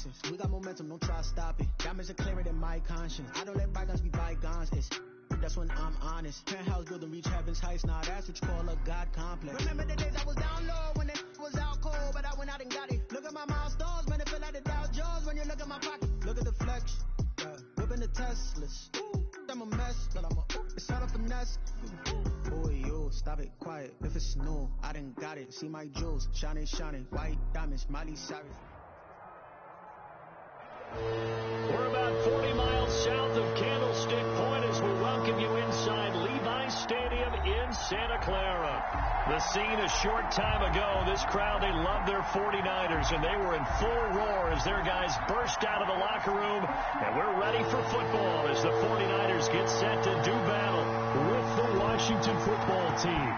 nonsense. We got momentum, don't try to stop it. Diamonds are clearer than my conscience. I don't let bygones be bygones. That's when I'm honest. Penthouse building, reach heaven's heights. Now that's what you call a God complex. Remember the days I was down low when it was out cold, but I went out and got it. Look at my milestones, man, it feel like the Dow Jones when you look at my pocket. Look at the flex, whipping the Teslas. I'm a mess, but it's all a finesse. Boy, yo, stop it, quiet. If it's snow, I done got it. See my jewels, shining, white diamonds, Miley Cyrus. We're about 40 miles south of Candlestick Point as we welcome you inside Levi's Stadium in Santa Clara. The scene a short time ago, this crowd, they loved their 49ers, and they were in full roar as their guys burst out of the locker room. And we're ready for football as the 49ers get set to do battle with the Washington football team.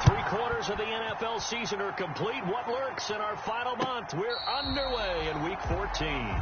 3/4 of the NFL season are complete. What lurks in our final month? We're underway in Week 14.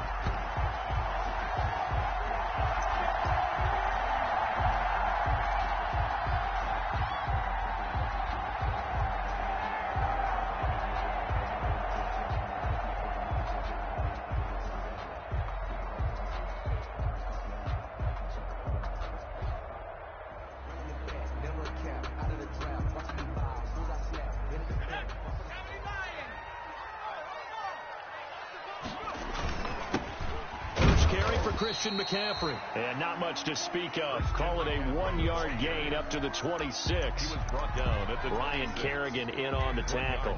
McCaffrey. And not much to speak of. Call it a 1-yard gain up to the 26. He was brought down at the Ryan Kerrigan in on the tackle.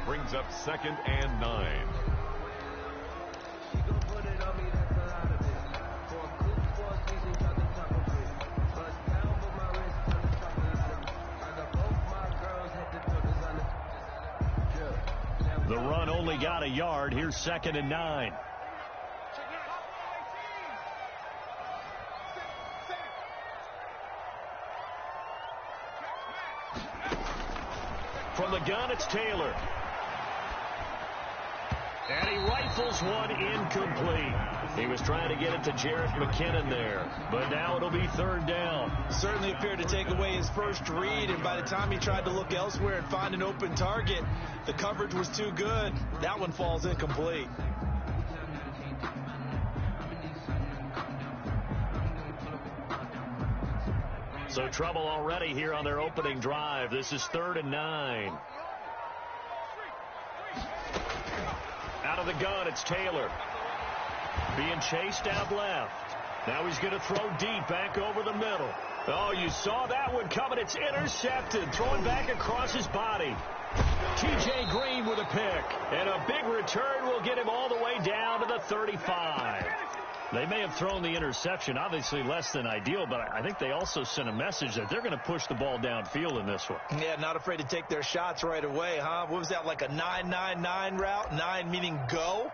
Brings up 2nd and 9. The run only got a yard. Here's 2nd and 9. From the gun, it's Taylor. And he rifles one incomplete. He was trying to get it to Jarrett McKinnon there, but now it'll be 3rd down. Certainly appeared to take away his first read, and by the time he tried to look elsewhere and find an open target, the coverage was too good. That one falls incomplete. So trouble already here on their opening drive. This is 3rd and 9. Out of the gun, it's Taylor. Being chased out left. Now he's going to throw deep back over the middle. Oh, you saw that one coming. It's intercepted. Throwing back across his body. T.J. Green with a pick. And a big return will get him all the way down to the 35. They may have thrown the interception, obviously less than ideal, but I think they also sent a message that they're going to push the ball downfield in this one. Yeah, not afraid to take their shots right away, huh? What was that, like a 9-9-9 route? 9 meaning go?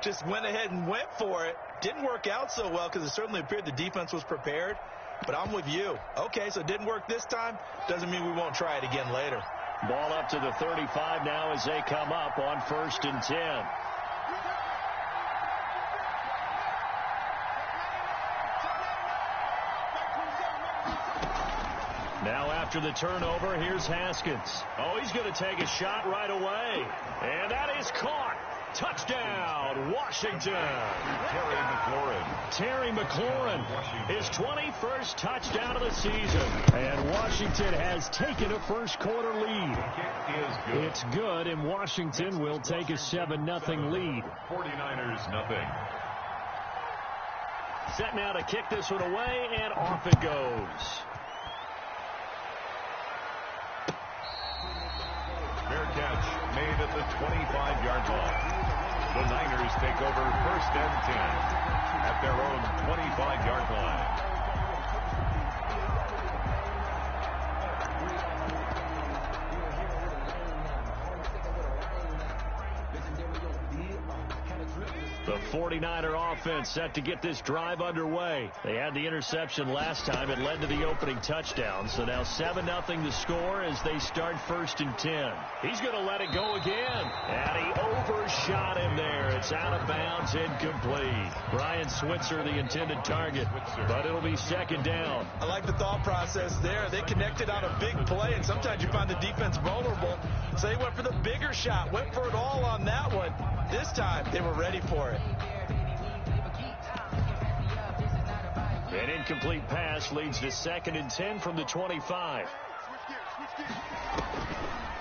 Just went ahead and went for it. Didn't work out so well because it certainly appeared the defense was prepared. But I'm with you. Okay, so it didn't work this time. Doesn't mean we won't try it again later. Ball up to the 35 now as they come up on 1st and 10. Now after the turnover, here's Haskins. Oh, he's going to take a shot right away. And that is caught. Touchdown, Washington. Terry McLaurin, his 21st touchdown of the season. And Washington has taken a first-quarter lead. It's good, and Washington will take a 7-0 lead. 49ers nothing. Set now to kick this one away, and off it goes. Fair catch made at the 25-yard line. The Niners take over 1st and 10 at their own 25-yard line. The 49er offense set to get this drive underway. They had the interception last time. It led to the opening touchdown. So now 7-0 the score as they start 1st and 10. He's going to let it go again. And he overshot him there. It's out of bounds, incomplete. Brian Switzer, the intended target, but it'll be 2nd down. I like the thought process there. They connected on a big play, and sometimes you find the defense vulnerable. So they went for the bigger shot, went for it all on that one. this time they were ready for it. An incomplete pass leads to 2nd and 10 from the 25.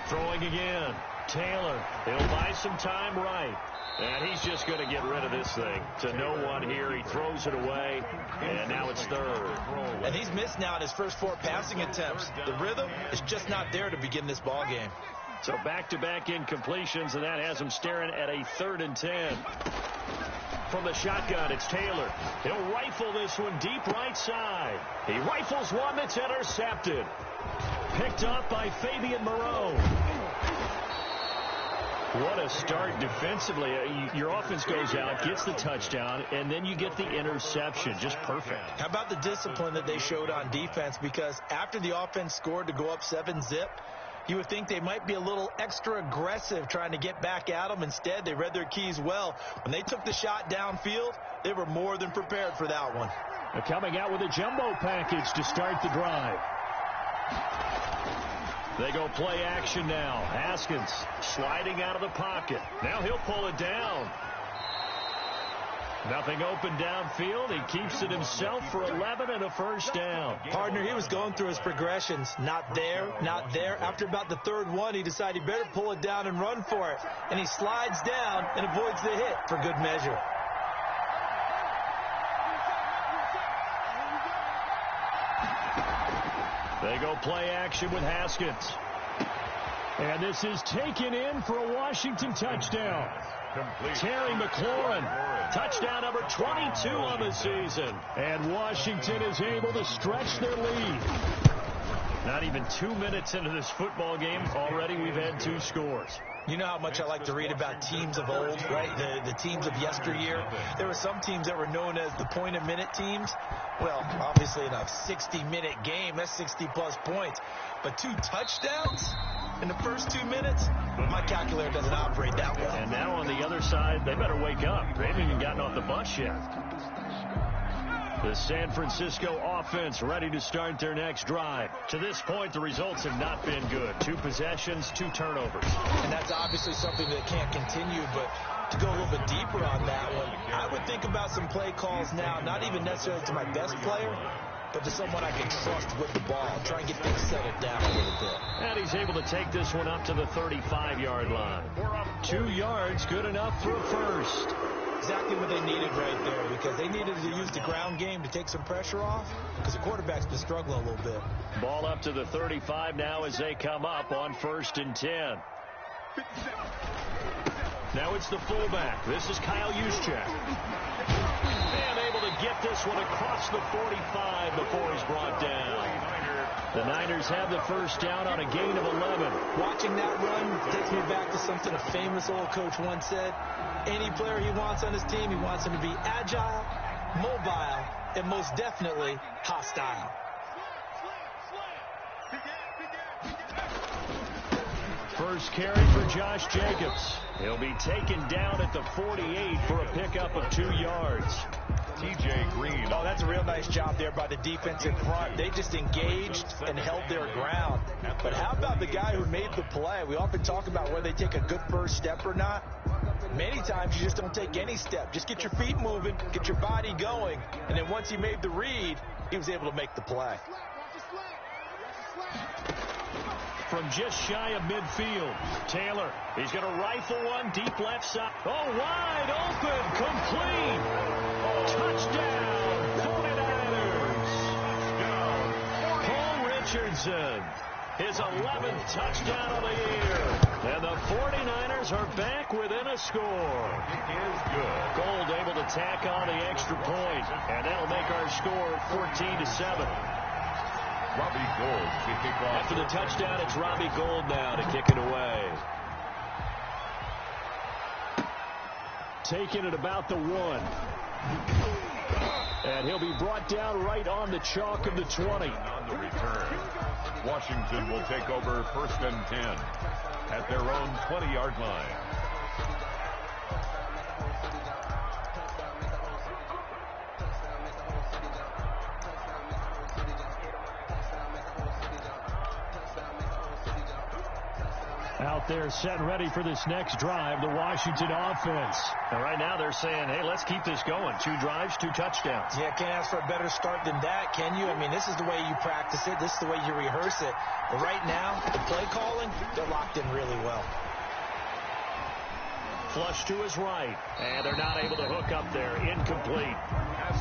Throwing again. Taylor. He'll buy some time right. And he's just going to get rid of this thing to no one here. He throws it away, and now it's 3rd. And he's missed now in his first 4 passing attempts. The rhythm is just not there to begin this ball game. So back-to-back incompletions, and that has him staring at a 3rd and 10. From the shotgun, it's Taylor. He'll rifle this one deep right side. He rifles one that's intercepted. Picked up by Fabian Moreau. What a start defensively. Your offense goes out, gets the touchdown, and then you get the interception. Just perfect. How about the discipline that they showed on defense? Because after the offense scored to go up 7-zip, you would think they might be a little extra aggressive trying to get back at them. Instead, they read their keys well. When they took the shot downfield, they were more than prepared for that one. They're coming out with a jumbo package to start the drive. They go play action now. Haskins sliding out of the pocket. Now he'll pull it down. Nothing open downfield. He keeps it himself for 11 and a first down. Partner, he was going through his progressions. Not there, not there. After about the 3rd one, he decided he better pull it down and run for it. And he slides down and avoids the hit for good measure. They go play action with Haskins. And this is taken in for a Washington touchdown. Terry McLaurin, touchdown number 22 on the season. And Washington is able to stretch their lead. Not even 2 minutes into this football game, already we've had 2 scores. You know how much I like to read about teams of old, right? The teams of yesteryear. There were some teams that were known as the point-a-minute teams. Well, obviously in a 60-minute game, that's 60-plus points. But 2 touchdowns in the first 2 minutes? My calculator doesn't operate that well. And now on the other side, they better wake up. They haven't even gotten off the bus yet. The San Francisco offense ready to start their next drive. To this point, the results have not been good. 2 possessions, 2 turnovers. And that's obviously something that can't continue, but to go a little bit deeper on that one, I would think about some play calls now, not even necessarily to my best player, but to someone I can trust with the ball. Try and get things settled down a little bit. And he's able to take this one up to the 35-yard line. 2 yards, good enough for a first. Exactly what they needed right there, because they needed to use the ground game to take some pressure off, because the quarterback's been struggling a little bit. Ball up to the 35 now as they come up on 1st and 10. Now it's the fullback. This is Kyle Juszczyk. And able to get this one across the 45 before he's brought down. The Niners have the first down on a gain of 11. Watching that run takes me back to something a famous old coach once said. Any player he wants on his team, he wants him to be agile, mobile, and most definitely hostile. First carry for Josh Jacobs. He'll be taken down at the 48 for a pickup of 2 yards. T.J. Green. Oh, that's a real nice job there by the defense in front. They just engaged and held their ground. But how about the guy who made the play? We often talk about whether they take a good first step or not. Many times you just don't take any step. Just get your feet moving, get your body going, and then once he made the read, he was able to make the play. From just shy of midfield, Taylor, he's going to rifle one deep left side. Oh, wide open, complete. Touchdown, 49ers. Paul Richardson, his 11th touchdown of the year. And the 49ers are back within a score. It is good. Gold able to tack on the extra point, and that'll make our score 14-7. Robbie Gould to kick off. After the touchdown, it's Robbie Gould now to kick it away. Taking it about the 1. And he'll be brought down right on the chalk of the 20. On the return, Washington will take over 1st and 10 at their own 20-yard line. out there set ready for this next drive, the Washington offense. And right now they're saying, hey, let's keep this going. 2 drives, 2 touchdowns. Yeah, can't ask for a better start than that, can you? I mean, this is the way you practice it. This is the way you rehearse it. But right now, the play calling, they're locked in really well. Flush to his right, and they're not able to hook up there. Incomplete.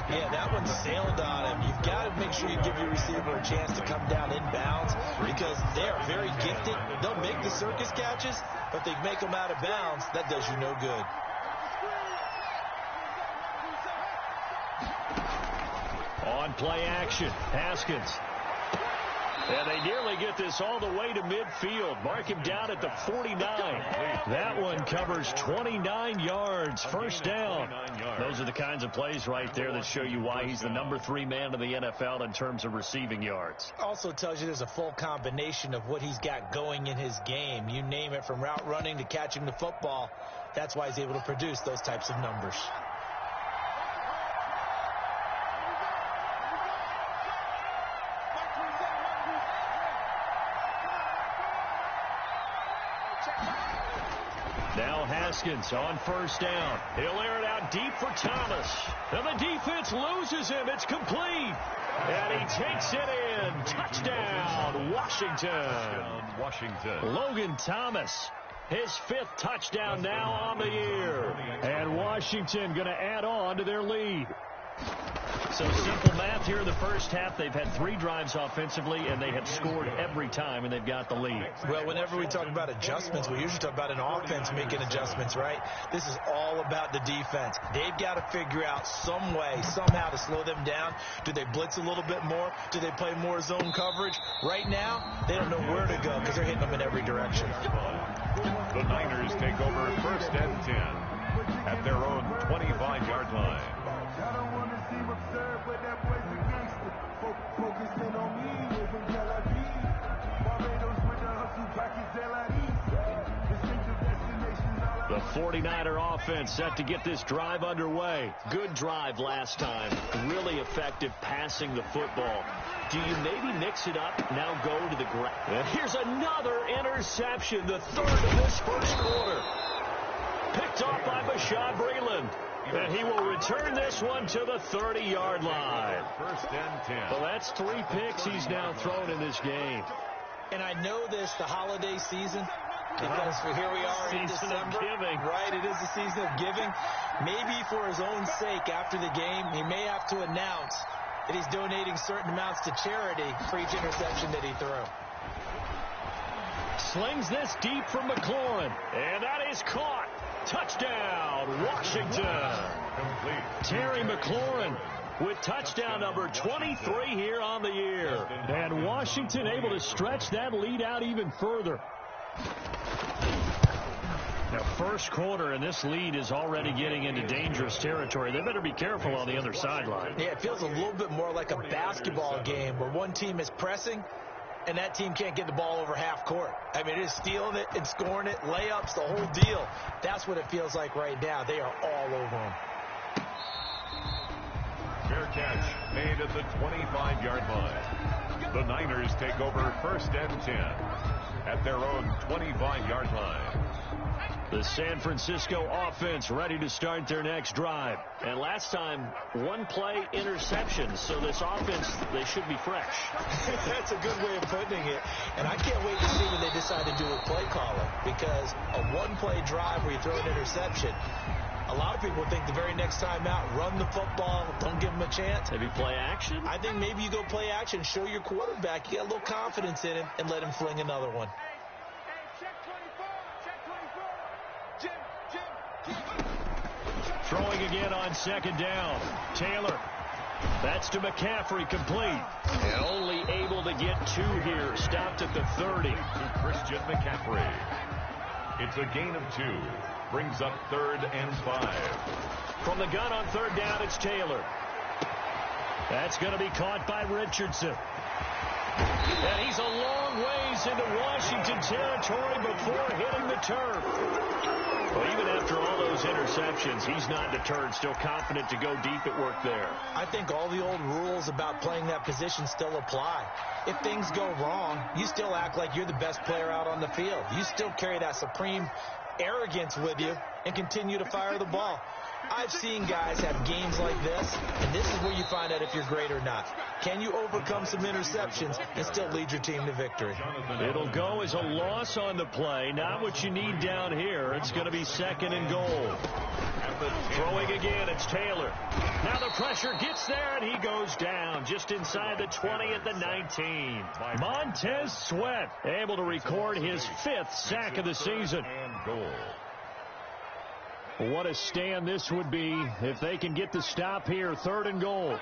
Yeah, that one sailed on him. You've got to make sure you give your receiver a chance to come down inbounds because they are very gifted. They'll make the circus catches, but they make them out of bounds. That does you no good. On play action, Haskins. And they nearly get this all the way to midfield. Mark him down at the 49. That one covers 29 yards. First down. Those are the kinds of plays right there that show you why he's the number 3 man in the NFL in terms of receiving yards. Also tells you there's a full combination of what he's got going in his game. You name it, from route running to catching the football. That's why he's able to produce those types of numbers. Now Haskins on first down. He'll air it out deep for Thomas. And the defense loses him. It's complete. And he takes it in. Touchdown, Washington. Logan Thomas, his 5th touchdown now on the year. And Washington going to add on to their lead. So simple math here in the first half. They've had 3 drives offensively, and they have scored every time, and they've got the lead. Well, whenever we talk about adjustments, we usually talk about an offense making adjustments, right? This is all about the defense. They've got to figure out some way, somehow to slow them down. Do they blitz a little bit more? Do they play more zone coverage? Right now, they don't know where to go because they're hitting them in every direction. The Niners take over 1st and 10 at their own 25-yard line. I don't want to seem absurd, but that boy's a gangster. Focusing on me, live in Tel Aviv. Barbados with the hustle jackets, Tel Aviv. Distinctive destinations, all The 49er offense set to get this drive underway. Good drive last time. Really effective passing the football. Do you maybe mix it up, now go to the ground? And here's another interception, the 3rd of this first quarter. Picked off by Bashaud Breeland. And he will return this one to the 30-yard line. 1st and 10. Well, that's 3 picks he's now thrown in this game. And I know this, the holiday season, because here we are in Season December. of giving. Right, it is the season of giving. Maybe for his own sake, after the game, he may have to announce that he's donating certain amounts to charity for each interception that he threw. Slings this deep from McLaurin. And that is caught. Touchdown, Washington. Complete. Terry McLaurin with touchdown number 23 here on the year. And Washington able to stretch that lead out even further. Now, first quarter, and this lead is already getting into dangerous territory. They better be careful on the other sideline. Yeah, it feels a little bit more like a basketball game where one team is pressing and that team can't get the ball over half court. I mean, it is stealing it and scoring it, layups, the whole deal. That's what it feels like right now. They are all over them. Fair catch made at the 25-yard line. The Niners take over 1st and 10 at their own 25-yard line. The San Francisco offense ready to start their next drive. And last time, 1-play interception. So this offense, they should be fresh. That's a good way of putting it. And I can't wait to see what they decide to do with play calling. Because a 1-play drive where you throw an interception, a lot of people think the very next time out, run the football, don't give them a chance. Maybe play action? I think maybe you go play action, show your quarterback, you got a little confidence in him, and let him fling another one. Throwing again on 2nd down. Taylor. That's to McCaffrey, complete. And only able to get 2 here. Stopped at the 30. To Christian McCaffrey. It's a gain of 2. Brings up 3rd and 5. From the gun on 3rd down, it's Taylor. That's going to be caught by Richardson. And he's a long ways into Washington territory before hitting the turf. Well, even after all those interceptions, he's not deterred, still confident to go deep at work there. I think all the old rules about playing that position still apply. If things go wrong, you still act like you're the best player out on the field. You still carry that supreme arrogance with you and continue to fire the ball. I've seen guys have games like this, and this is where you find out if you're great or not. Can you overcome some interceptions and still lead your team to victory? It'll go as a loss on the play. Not what you need down here. It's going to be 2nd and goal. Throwing again, it's Taylor. Now the pressure gets there, and he goes down just inside the 20 at the 19. Montez Sweat able to record his 5th sack of the season. And goal. What a stand this would be if they can get the stop here. 3rd and goal.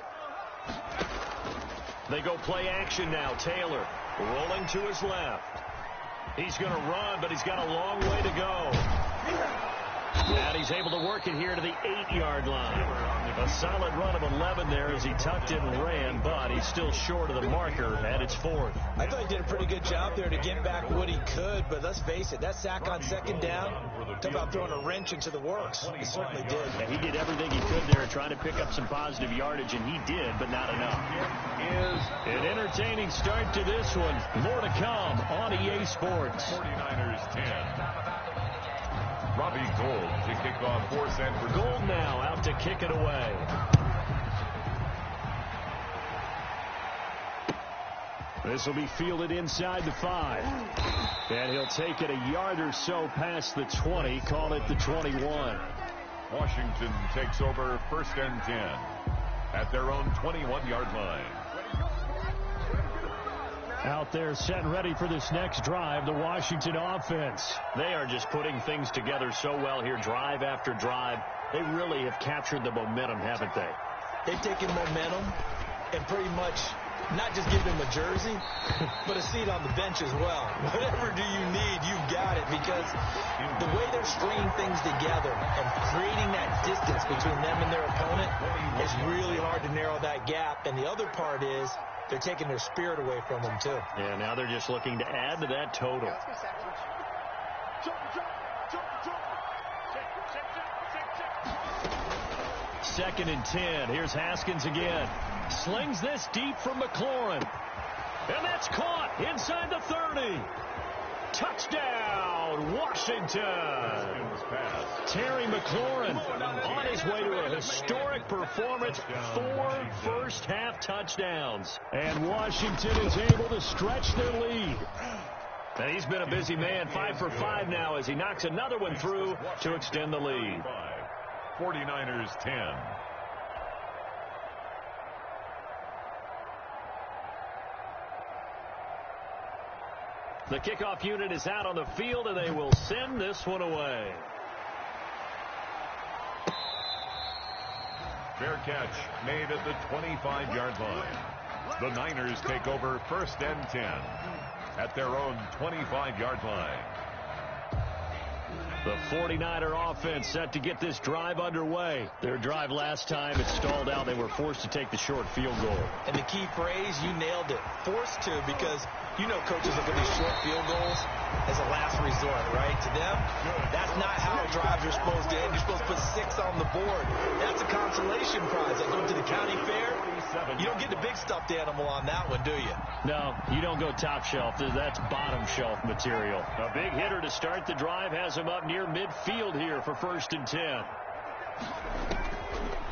They go play action now. Taylor rolling to his left. He's going to run, but he's got a long way to go. And he's able to work it here to the 8-yard line. A solid run of 11 there as he tucked in and ran, but he's still short of the marker, and it's 4th. I thought he did a pretty good job there to get back what he could, but let's face it, that sack on 2nd down, talk about throwing a wrench into the works. He certainly did. Yeah, he did everything he could there trying to pick up some positive yardage, and he did, but not enough. An entertaining start to this one. More to come on EA Sports. 49ers 10. Robbie Gould to kick off for San Francisco. Gould now out to kick it away. This will be fielded inside the 5. And he'll take it a yard or so past the 20. Call it the 21. Washington takes over 1st and 10 at their own 21-yard line. Out there set and ready for this next drive, the Washington offense. They are just putting things together so well here, drive after drive. They really have captured the momentum, haven't they? They've taken momentum and pretty much not just give him a jersey, but a seat on the bench as well. Whatever do you need, you've got it, because the way they're stringing things together and creating that distance between them and their opponent is really hard to narrow that gap. And the other part is they're taking their spirit away from them, too. Yeah, now they're just looking to add to that total. Second and 10. Here's Haskins again. Slings this deep from McLaurin. And that's caught inside the 30. Touchdown, Washington. Terry McLaurin on his way to a historic performance. 4 first-half touchdowns. And Washington is able to stretch their lead. And he's been a busy man, 5 for 5 now as he knocks another one through to extend the lead. 49ers 10. The kickoff unit is out on the field, and they will send this one away. Fair catch made at the 25-yard line. The Niners take over 1st and 10 at their own 25-yard line. The 49er offense set to get this drive underway. Their drive last time, it stalled out. They were forced to take the short field goal. And the key phrase, you nailed it. Forced to, because you know coaches look at these short field goals as a last resort, right? To them, that's not how drives are supposed to end. You're supposed to put 6 on the board. That's a consolation prize. Like going to the county fair, you don't get the big stuffed animal on that one, do you? No, you don't go top shelf. That's bottom shelf material. A big hitter to start the drive has him up near midfield here for 1st and 10.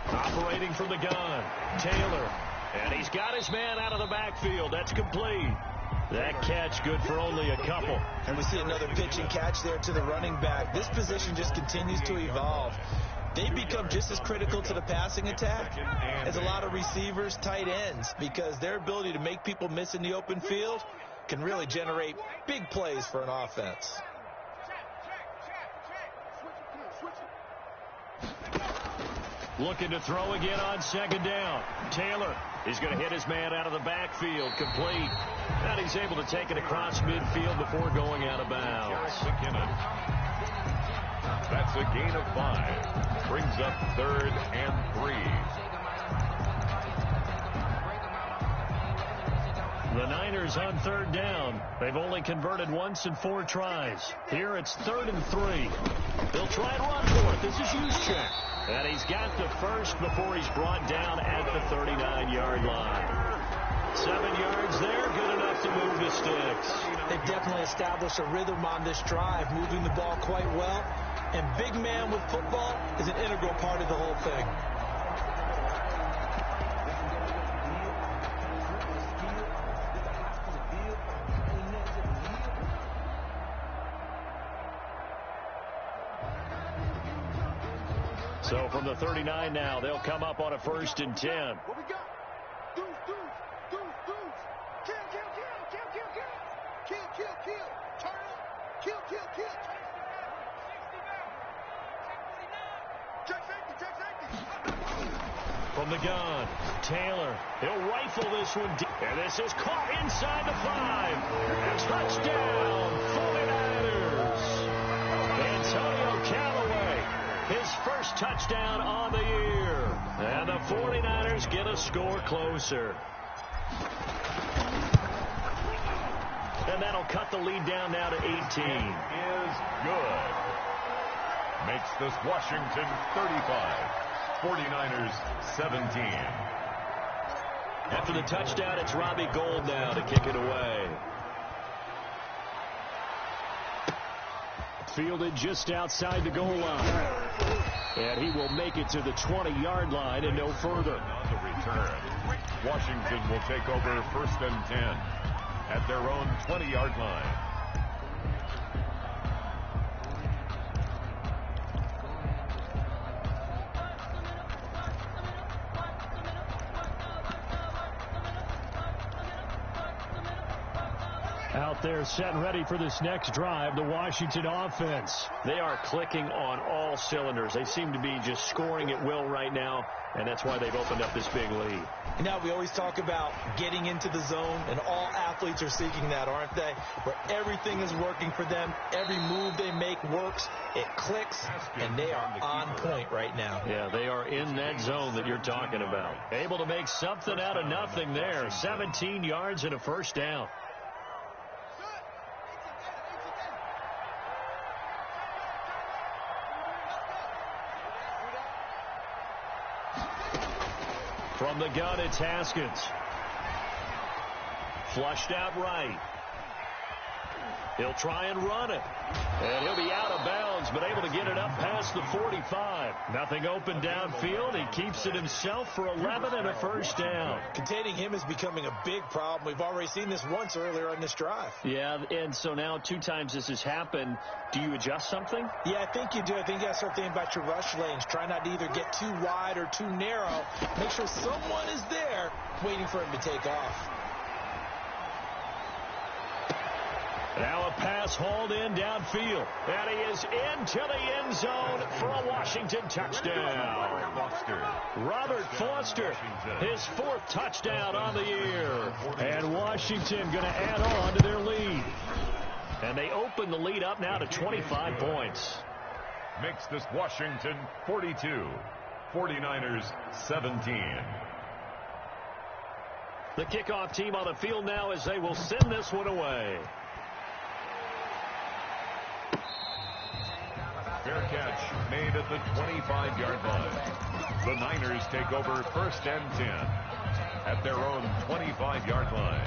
Operating from the gun, Taylor. And he's got his man out of the backfield. That's complete. That catch good for only a couple. And we see another pitch and catch there to the running back. This position just continues to evolve. They become just as critical to the passing attack as a lot of receivers, tight ends, because their ability to make people miss in the open field can really generate big plays for an offense. Looking to throw again on 2nd down. Taylor is going to hit his man out of the backfield. Complete. And he's able to take it across midfield before going out of bounds. That's a gain of 5. Brings up 3rd and 3. The Niners on third down. They've only converted once in 4 tries. Here it's 3rd and 3. They'll try and run for it. This is Juszczyk. And he's got the first before he's brought down at the 39-yard line. 7 yards there, good enough to move the sticks. They've definitely established a rhythm on this drive, moving the ball quite well. And big man with football is an integral part of the whole thing. So from the 39 now, they'll come up on a 1st and 10. What we got? Deuce. Kill. Turn up. Kill. Turn up. Check safety. From the gun, Taylor. He'll rifle this one deep. And this is caught inside the 5. A touchdown, 49ers. Antonio Callaway, his first touchdown on the year. And the 49ers get a score closer. And that'll cut the lead down now to 18. Is good. Makes this Washington 35. 49ers 17. After the touchdown, it's Robbie Gould now to kick it away. Fielded just outside the goal line. And he will make it to the 20-yard line and no further. On the return, Washington will take over 1st and 10 at their own 20-yard line. Out there set and ready for this next drive, the Washington offense. They are clicking on all cylinders. They seem to be just scoring at will right now, and that's why they've opened up this big lead. Now, we always talk about getting into the zone, and all athletes are seeking that, aren't they? Where everything is working for them. Every move they make works. It clicks, and they are on point right now. Yeah, they are in that zone that you're talking about. Able to make something out of nothing there. 17 yards and a 1st down. From the gun, it's Haskins. Flushed out right. He'll try and run it. And he'll be out of bounds, but able to get it up past the 45. Nothing open downfield. He keeps it himself for 11 and a 1st down. Containing him is becoming a big problem. We've already seen this once earlier on this drive. Yeah, and so now 2 times this has happened. Do you adjust something? Yeah, I think you do. I think you got to start thinking about your rush lanes. Try not to either get too wide or too narrow. Make sure someone is there waiting for him to take off. Now a pass hauled in downfield. And he is into the end zone for a Washington touchdown. Robert Foster, his 4th touchdown on the year. And Washington going to add on to their lead. And they open the lead up now to 25 points. Makes this Washington 42. 49ers 17. The kickoff team on the field now as they will send this one away. Fair catch made at the 25-yard line. The Niners take over 1st and 10 at their own 25-yard line.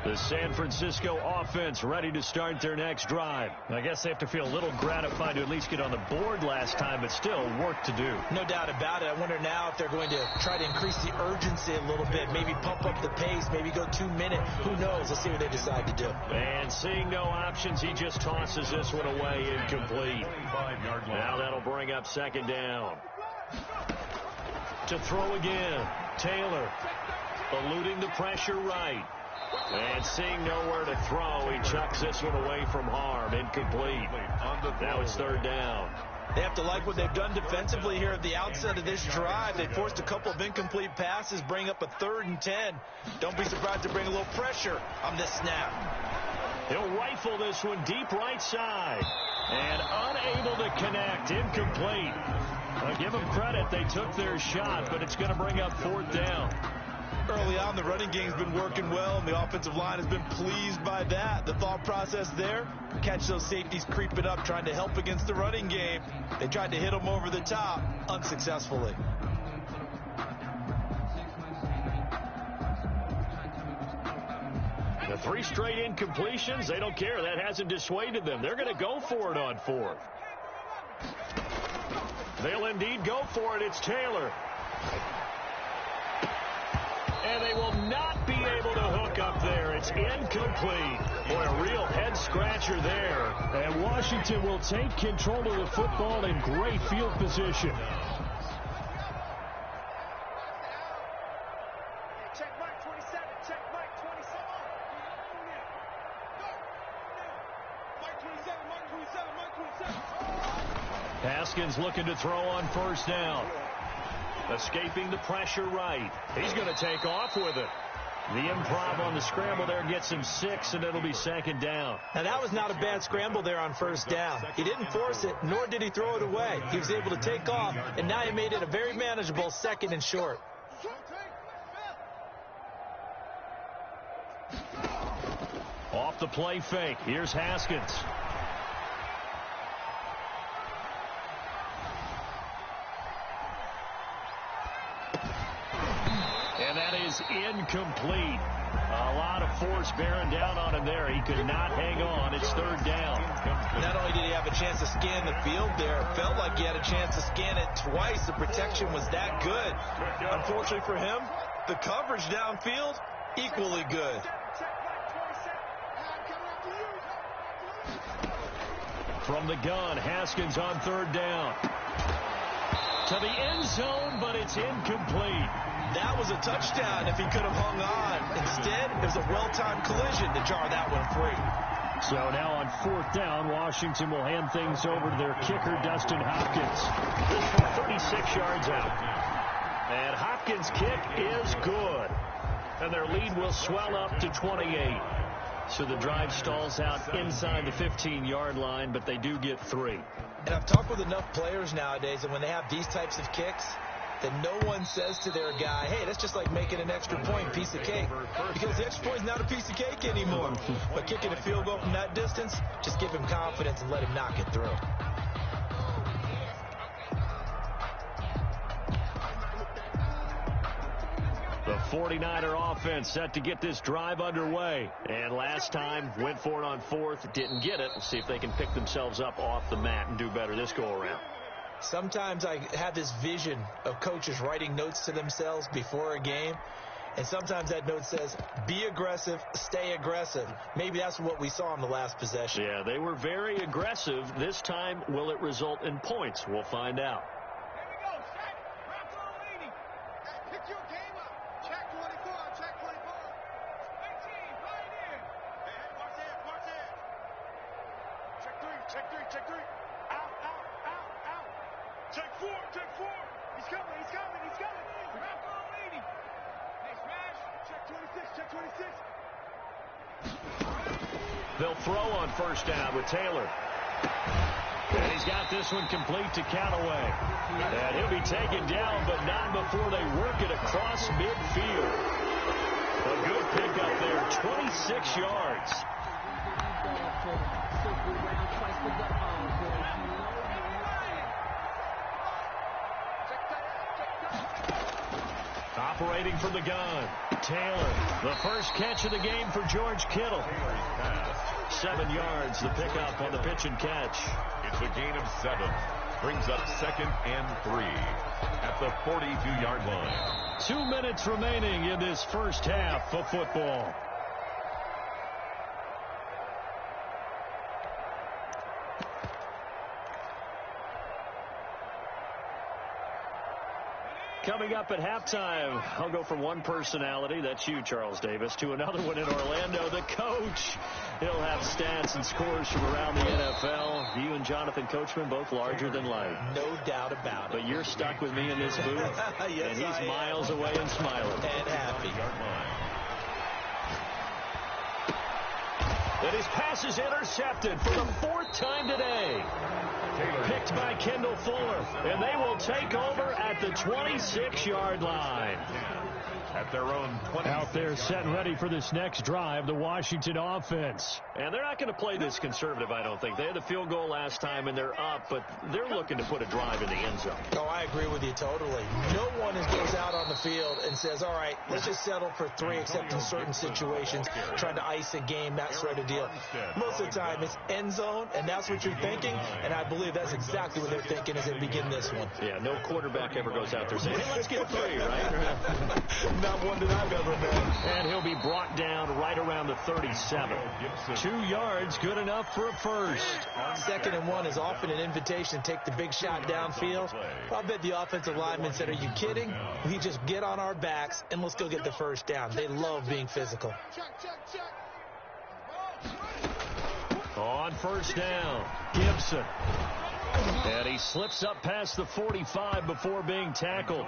The San Francisco offense ready to start their next drive. I guess they have to feel a little gratified to at least get on the board last time, but still work to do. No doubt about it. I wonder now if they're going to try to increase the urgency a little bit, maybe pump up the pace, maybe go 2 minute. Who knows? Let's see what they decide to do. And seeing no options, he just tosses this one away incomplete. Now that'll bring up 2nd down. To throw again, Taylor eluding the pressure right. And seeing nowhere to throw, he chucks this one away from harm. Incomplete. Now it's 3rd down. They have to like what they've done defensively here at the outset of this drive. They forced a couple of incomplete passes, bring up a 3rd and 10. Don't be surprised to bring a little pressure on this snap. He'll rifle this one deep right side. And unable to connect. Incomplete. I'll give them credit. They took their shot, but it's going to bring up 4th down. Early on, the running game's been working well, and the offensive line has been pleased by that. The thought process there, catch those safeties creeping up, trying to help against the running game. They tried to hit them over the top, unsuccessfully. The 3 straight incompletions, they don't care. That hasn't dissuaded them. They're going to go for it on 4th. They'll indeed go for it. It's Taylor. And they will not be able to hook up there. It's incomplete. Boy, a real head-scratcher there. And Washington will take control of the football in great field position. Haskins looking to throw on 1st down. Escaping the pressure right. He's going to take off with it. The improv on the scramble there gets him 6, and it'll be 2nd down. Now, that was not a bad scramble there on 1st down. He didn't force it, nor did he throw it away. He was able to take off, and now he made it a very manageable 2nd and short. Off the play fake. Here's Haskins. And that is incomplete. A lot of force bearing down on him there. He could not hang on. It's 3rd down. Not only did he have a chance to scan the field there, it felt like he had a chance to scan it twice. The protection was that good. Unfortunately for him, the coverage downfield, equally good. From the gun, Haskins on 3rd down. To the end zone, but it's incomplete. That was a touchdown if he could have hung on. Instead, it was a well-timed collision to jar that one free. So now on 4th down, Washington will hand things over to their kicker, Dustin Hopkins. This from 36 yards out. And Hopkins' kick is good. And their lead will swell up to 28. So the drive stalls out inside the 15-yard line, but they do get 3. And I've talked with enough players nowadays, and when they have these types of kicks, that no one says to their guy, hey, that's just like making an extra point, piece of cake. Because the extra point is not a piece of cake anymore. But kicking a field goal from that distance, just give him confidence and let him knock it through. The 49er offense set to get this drive underway. And last time, went for it on 4th, didn't get it. We'll see if they can pick themselves up off the mat and do better this go-around. Sometimes I have this vision of coaches writing notes to themselves before a game, and sometimes that note says, be aggressive, stay aggressive. Maybe that's what we saw in the last possession. Yeah, they were very aggressive. This time, will it result in points? We'll find out. Here we go, set, wrap on leading. Pick your game up. Check 24, check 24. 18, right in. Hey, watch it, watch it. Check 3, check 3. Out. Check 4. He's coming. Wrap on leading. Hey, smash. Check 26. They'll throw on 1st down with Taylor. And he's got this one complete to Callaway. And he'll be taken down, but not before they work it across midfield. A good pickup there, 26 yards. Operating from the gun, Taylor. The first catch of the game for George Kittle. 7 yards, the pickup on the pitch and catch. It's a gain of 7. Brings up 2nd and 3 at the 42-yard line. 2 minutes remaining in this first half of football. Coming up at halftime, I'll go from one personality, that's you, Charles Davis, to another one in Orlando, the coach. He'll have stats and scores from around the NFL. You and Jonathan Coachman, both larger than life. No doubt about it. But you're stuck with me in this booth, yes, and he's miles away and smiling. And happy. And his pass is intercepted for the 4th time today. Picked by Kendall Fuller, and they will take over at the 26-yard line. at their own 20. Out there set and ready for this next drive, the Washington offense. And they're not going to play this conservative, I don't think. They had the field goal last time, and they're up, but they're looking to put a drive in the end zone. Oh, I agree with you totally. No one goes out on the field and says, all right, let's just settle for 3, except in certain situations, trying to ice a game, that sort of deal. Most of the time, it's end zone, and that's what you're thinking, and I believe that's exactly what they're thinking as they begin this one. Yeah, no quarterback ever goes out there saying, hey, let's get 3, right? Not one that I've ever met. And he'll be brought down right around the 37. 2 yards, good enough for a first. 2nd and 1 is often an invitation to take the big shot downfield. I bet the offensive lineman said, are you kidding? We just get on our backs and let's go get the first down. They love being physical. On first down, Gibson. And he slips up past the 45 before being tackled.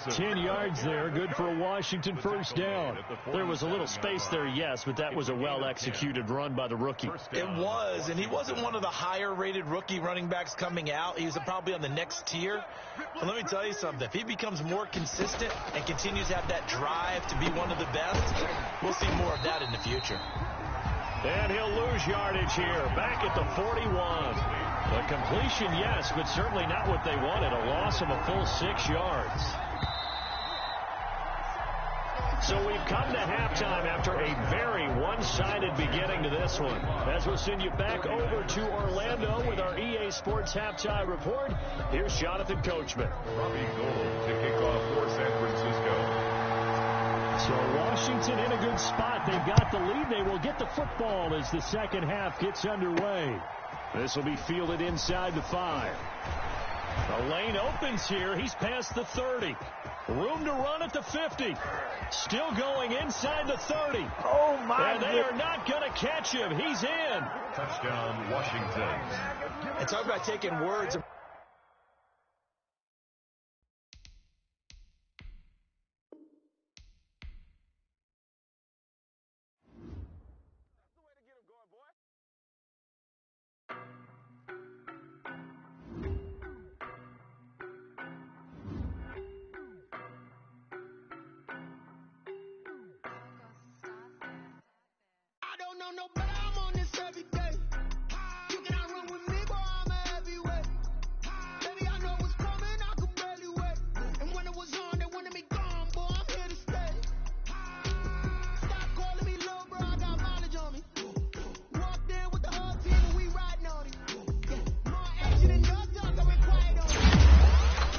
10 yards there, good for a Washington first down. There was a little space there, yes, but that was a well-executed run by the rookie. It was, and he wasn't one of the higher-rated rookie running backs coming out. He was probably on the next tier. But let me tell you something. If he becomes more consistent and continues to have that drive to be one of the best, we'll see more of that in the future. And he'll lose yardage here, back at the 41. A completion, yes, but certainly not what they wanted. A loss of a full 6 yards. So we've come to halftime after a very one-sided beginning to this one. As we'll send you back over to Orlando with our EA Sports Halftime Report, here's Jonathan Coachman. Robbie Gould to kick off for San Francisco. So Washington in a good spot. They've got the lead. They will get the football as the second half gets underway. This will be fielded inside the 5. The lane opens here. He's past the 30. Room to run at the 50. Still going inside the 30. Oh, my And they are not going to catch him. He's in. Touchdown, Washington. And talk about taking words. No, but I'm on this every day. You cannot run with me, boy, I'm a heavyweight. Baby, I know what's coming, I could barely wait. And when it was on, they wanted me gone, boy, I'm here to stay. Stop calling me low, bro, I got mileage on me. Walked in with the whole team and we riding on it. More action than your dog, I went quiet on it.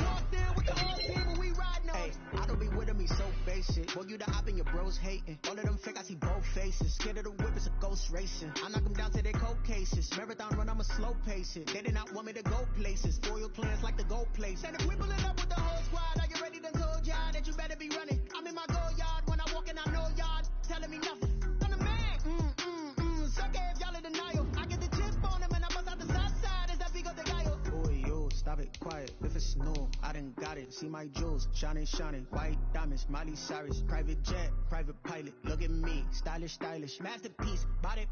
Walked in with the whole team and we riding on it. I don't be with me so basic. Boy, you the op and your bros hating. All of them fake, I see both faces. Scared of the whip, it's a ghost racing. I knock them down to their cold cases. Marathon run, I'ma slow pace it. They did not want me to go places. Foil plans like the gold place. And if we pulling up with the whole squad, are you ready to told y'all that you better be running? I'm in my go yard. When I walk in, I know y'all telling me nothing. I'm the man. Suck it if y'all in denial. I get the chip on them and I bust out the south side as that Vigo de Gallo. Boy, yo, stop it, quiet. If it's new, I done got it. See my jewels, shining, shining. White diamonds, Miley Cyrus. Private jet, private pilot. Look at me, stylish, stylish. Masterpiece, body,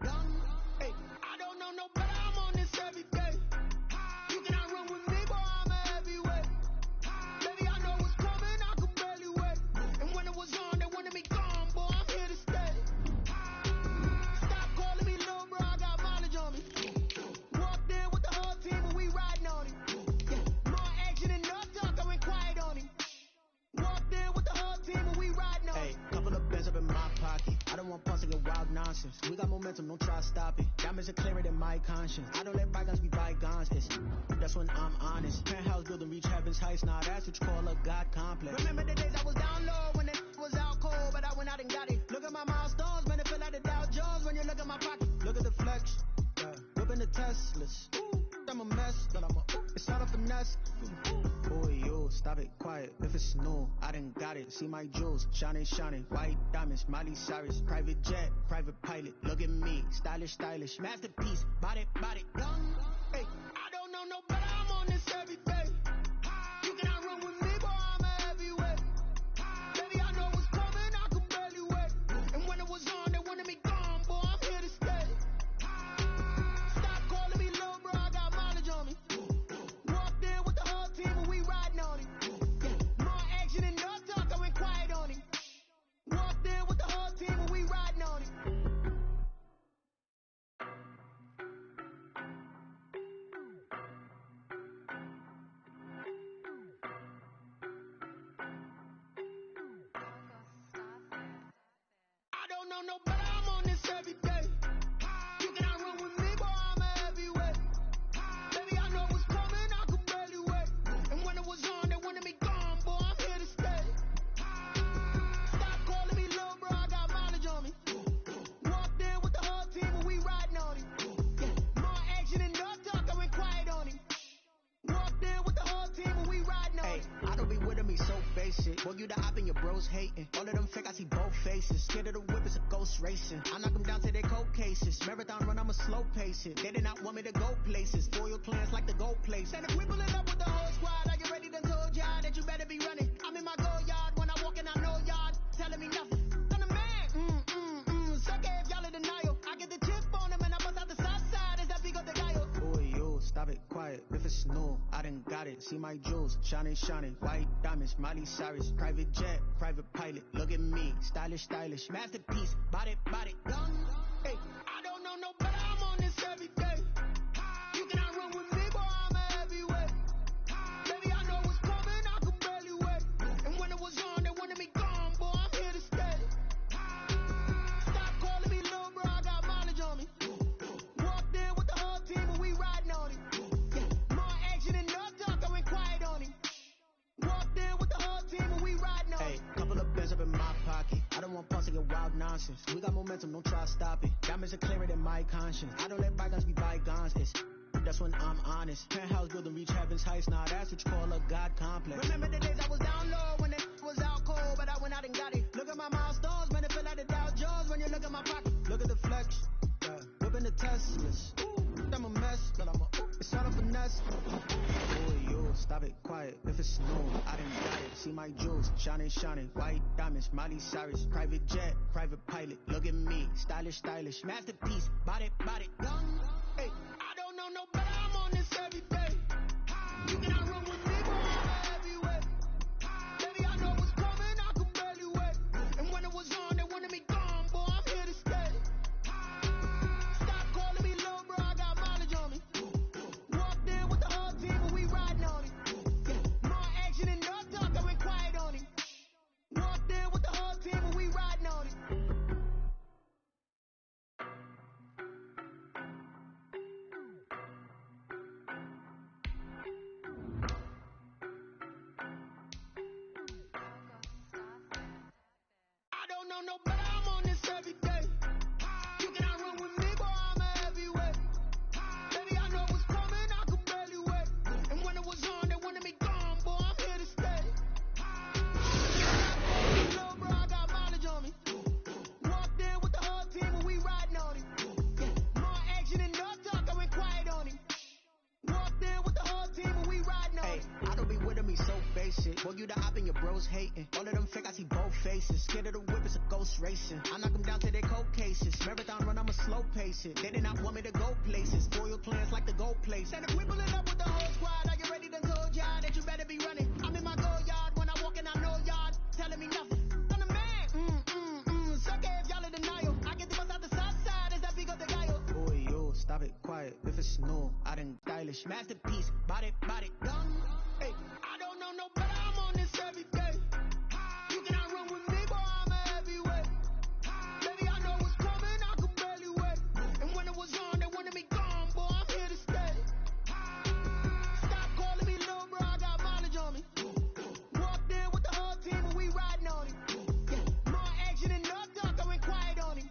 done. Hey, I don't know no better. I'm on this every day. You cannot run with me, boy, I'm a heavyweight. Baby, I know what's coming, I could barely wait. And when it was on, they wanted me gone, boy, I'm here to stay. Stop calling me low, bro, I got mileage on me. Walked in with the whole team and we riding on it. More action than no talk, I went quiet on it. Walked in with the whole team and we riding on it. Hey, couple of bends up in my pocket. I don't want pussing and wild nonsense. We got momentum, don't try to stop it. Diamonds are clearer than my conscience. I don't let bygones be bygones. That's when I'm honest. Penthouse building reach heaven's heights. Now that's what you call a God complex. Remember the days I was down low when it was out cold, but I went out and got it. Look at my milestones, man, it feel like the Dow Jones when you look at my pocket. Look at the flex, whipping the Teslas. I'm a mess, but it's not a finesse. Boy, yo, stop it, quiet. If it's new, I done got it. See my jewels, shining, shining. White diamonds, Miley Cyrus. Private jet, private pilot. Look at me, stylish, stylish. Masterpiece, body, done. Hey, I don't know no better. I'm on this every day. You cannot run with me, boy, I'm a heavyweight. Baby, I know what's coming, I could barely wait. And when it was on, they wanted me gone, boy, I'm here to stay. Stop calling me low, bro, I got mileage on me. Walked in with the whole team and we riding on it. More action than no talk, I went quiet on it. know no better, I'm on this every day. You cannot run with me, boy, I'm a heavyweight. Baby, I know what's coming, I could barely wait. And when it was on, they wanted me gone, boy, I'm here to stay. Stop calling me little bro, I got mileage on me. Walked in with the whole team and we riding on him. Yeah, more action and no talk, I went quiet on him. Walked in with the whole team and we riding on him. I don't be with him, he so basic. Boy, you the op and your bros hating. All of them fake, I see both faces. Scared of the whip, it's a ghost racing. I knock them down to their cold cases. Marathon run, I'ma slow pace it. They did not want me to go places. Foil plans like the gold place. And if we pulling up with the whole squad, are you ready? Done told y'all that you better be running. I'm in my go yard when I walk in, I know y'all telling me nothing. I'm the man. Suck it if y'all in denial. I get the chip on him and I bust out the south side. Is that big of the guy? Boy, yo, stop it, quiet. If it's new, I done got it. See my jewels, shining, white diamonds, Miley Cyrus, private jet, private pilot. Look at me, stylish, masterpiece, body, done. Hey, I don't know no better, I'm on this every day. You cannot run with me, boy, I'm a heavyweight. Baby, I know what's coming, I could barely wait. And when it was on, they wanted me gone, boy, I'm here to stay. Stop calling me little bro, I got mileage on me. Walked in with the whole team and we riding on him. Yeah, more action and no talk, I went quiet on him. Walked in with the whole team and we riding on him. Couple of bands up in my pocket. I don't want pause to get wild nonsense. We got momentum, don't try to stop it. Diamonds are clearer than my conscience. I don't let bygones be bygones. That's when I'm honest. Penthouse building, reach heaven's heights. Now that's what you call a God complex. Remember the days I was down low when it was out cold, but I went out and got it. Look at my milestones, man, it feel like the Dow Jones when you look at my pocket. Look at the flex, whipping the Teslas. I'm a mess, but it's all a finesse. Boy, yo, stop it, quiet. If it's new, I done got it. See my jewels, shining, white diamonds, Miley Cyrus, private jet, private pilot. Look at me, stylish, masterpiece, body, done. Hey, I don't know no better, I'm on this every day. You cannot run with me, boy, I'm a heavyweight. Baby, I know what's coming, I could barely wait. And when it was on, they wanted me gone, boy, I'm here to stay. Stop calling me little bro, I got mileage on me. Walked in with the whole team and we riding on him. Yeah, more action and no talk, I went quiet on him. Walked in with the whole team and we riding on him. I don't know no better, I'm on this every day. You cannot run with me, boy, I'm a heavyweight. Baby, I know what's coming, I could barely wait. And when it was on, they wanted me gone, boy, I'm here to stay. Little bro, I got mileage on me. Walked in with the whole team and we riding on him. Yeah, more action and no talk, I went quiet on him. Walked in with the whole team and we riding on him. I don't be with him, he's so basic. Boy, you the op and your bros hating. All of them fake, I see both faces. Scared of the whip, it's a ghost racing. I knock them down to their cold cases. Marathon run, I'ma slow pace it. They did not want me to go places. Foil plans like the gold place. And if we pulling up with the whole squad, are you ready? Done told y'all that you better be running. I'm in my go yard when I walk in, I know y'all telling me nothing. I'm the man. Suck it if y'all in denial. I get the bus out the south side, is that big of the guy? Boy, yo, stop it, quiet. If it's new, I done stylish, masterpiece, body, done. Hey, I don't know no better, I'm on this every day. You cannot run with me, boy, I'm a heavyweight. Baby, I know what's coming, I could barely wait. And when it was on, they wanted me gone, boy, I'm here to stay. Stop calling me little bro, I got mileage on me. Walked in with the whole team and we riding on him. Yeah, more action and no talk, I went quiet on him.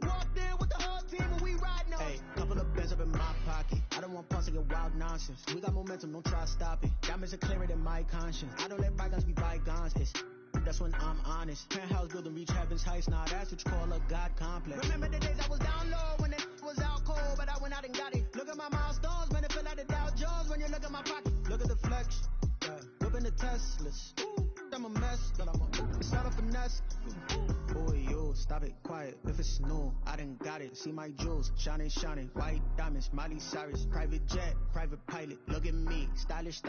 Walked in with the whole team and we riding on him. Couple of bands up in my pocket. I don't want pause to get wild nonsense. We got momentum, don't try to stop it. Diamonds are clearer than my conscience. I don't let bygones be bygones. That's when I'm honest. Penthouse building, reach heaven's heights. Now that's what you call a God complex. Remember the days I was down low when it was out cold, but I went out and got it. Look at my milestones, man, it feel like the Dow Jones when you look at my pocket. Look at the flex, whipping the Teslas. I'm a mess, but it's not a finesse. Boy, yo, stop it, quiet. If it's new, I done got it. See my jewels, shining, white diamonds, Miley Cyrus, private jet, private pilot. Look at me, stylish.